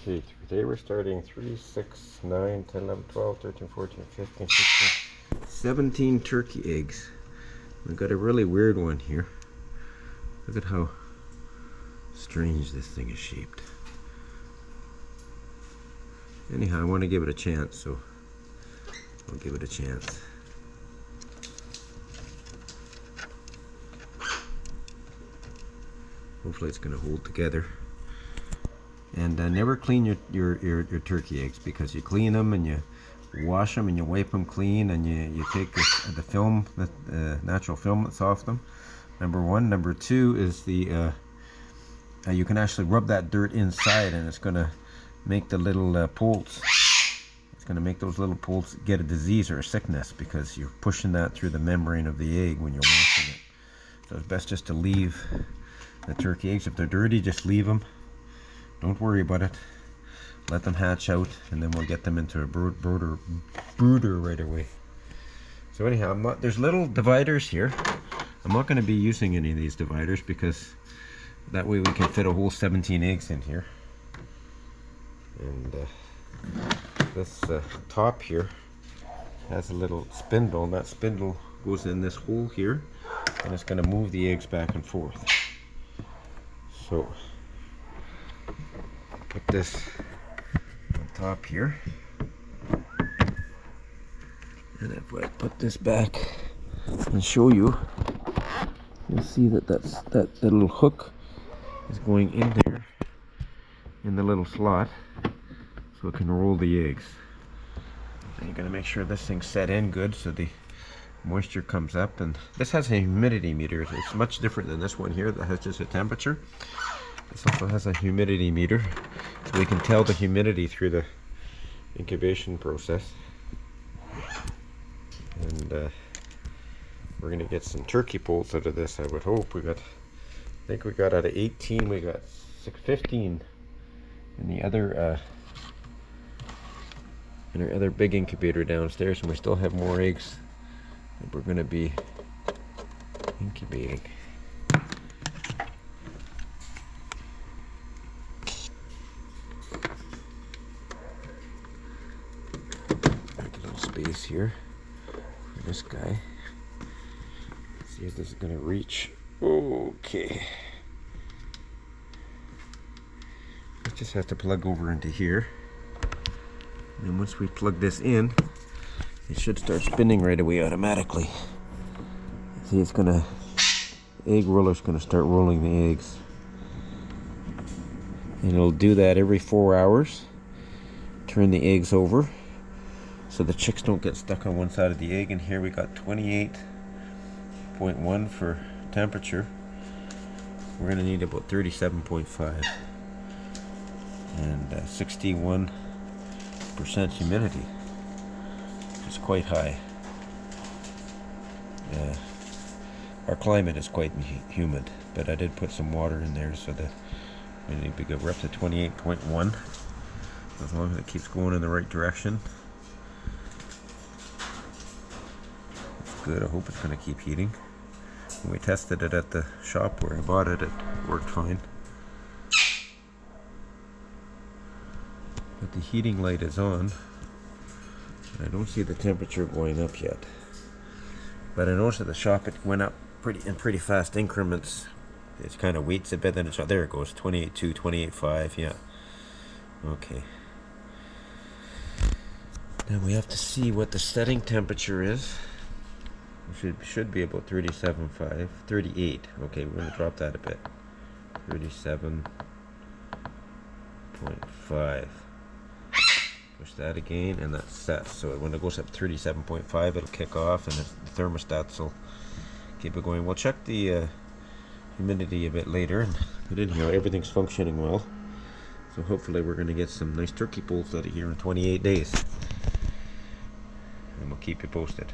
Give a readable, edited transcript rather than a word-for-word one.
Okay, today we're starting 3, 6, 9, 10, 11, 12, 13, 14, 15, 16, 17 turkey eggs. We've got a really weird one here. Look at how strange this thing is shaped. Anyhow, I want to give it a chance, so I'll give it a chance. Hopefully it's going to hold together. And never clean your turkey eggs, because you clean them and you wash them and you wipe them clean, and you take the film, the natural film that's off them. Number one. Number two is the you can actually rub that dirt inside, and it's going to make the little poults. It's going to make those little poults get a disease or a sickness, because you're pushing that through the membrane of the egg when you're washing it. So it's best just to leave the turkey eggs. If they're dirty, just leave them. Don't worry about it. Let them hatch out, and then we'll get them into a brooder right away. So anyhow, there's little dividers here. I'm not going to be using any of these dividers, because that way we can fit a whole 17 eggs in here. And this top here has a little spindle, and that spindle goes in this hole here, and it's going to move the eggs back and forth. So put this on top here, and if I put this back and show you, you'll see that that little hook is going in there in the little slot, so it can roll the eggs. And you're going to make sure this thing's set in good so the moisture comes up. And this has a humidity meter. It's much different than this one here that has just a temperature. This also has a humidity meter, so we can tell the humidity through the incubation process. And we're going to get some turkey poults out of this, I would hope. I think we got out of 18, we got 15 in the other in our other big incubator downstairs, and we still have more eggs that we're going to be incubating. Space here for this guy. Let's see if this is going to reach. Okay. It just has to plug over into here. And then once we plug this in, it should start spinning right away automatically. See, it's gonna, egg roller's gonna start rolling the eggs. And it'll do that every 4 hours. Turn the eggs over so the chicks don't get stuck on one side of the egg. And here we got 28.1 for temperature. We're going to need about 37.5 and 61% humidity, which is quite high. Our climate is quite humid, but I did put some water in there so that we're up to 28.1. As long as it keeps going in the right direction. Good. I hope it's going to keep heating. When we tested it at the shop where I bought it, it worked fine. But the heating light is on. I don't see the temperature going up yet. But I noticed at the shop it went up in pretty fast increments. It kind of waits a bit, then there it goes, 28.2, 28.5, yeah. Okay. Now we have to see what the setting temperature is. Should be about 37.5, 38. Okay, we're going to drop that a bit. 37.5. Push that again, and that's set. So when it goes up 37.5, it'll kick off, and the thermostats will keep it going. We'll check the humidity a bit later and put in here. Everything's functioning well. So hopefully we're going to get some nice turkey poults out of here in 28 days. And we'll keep you posted.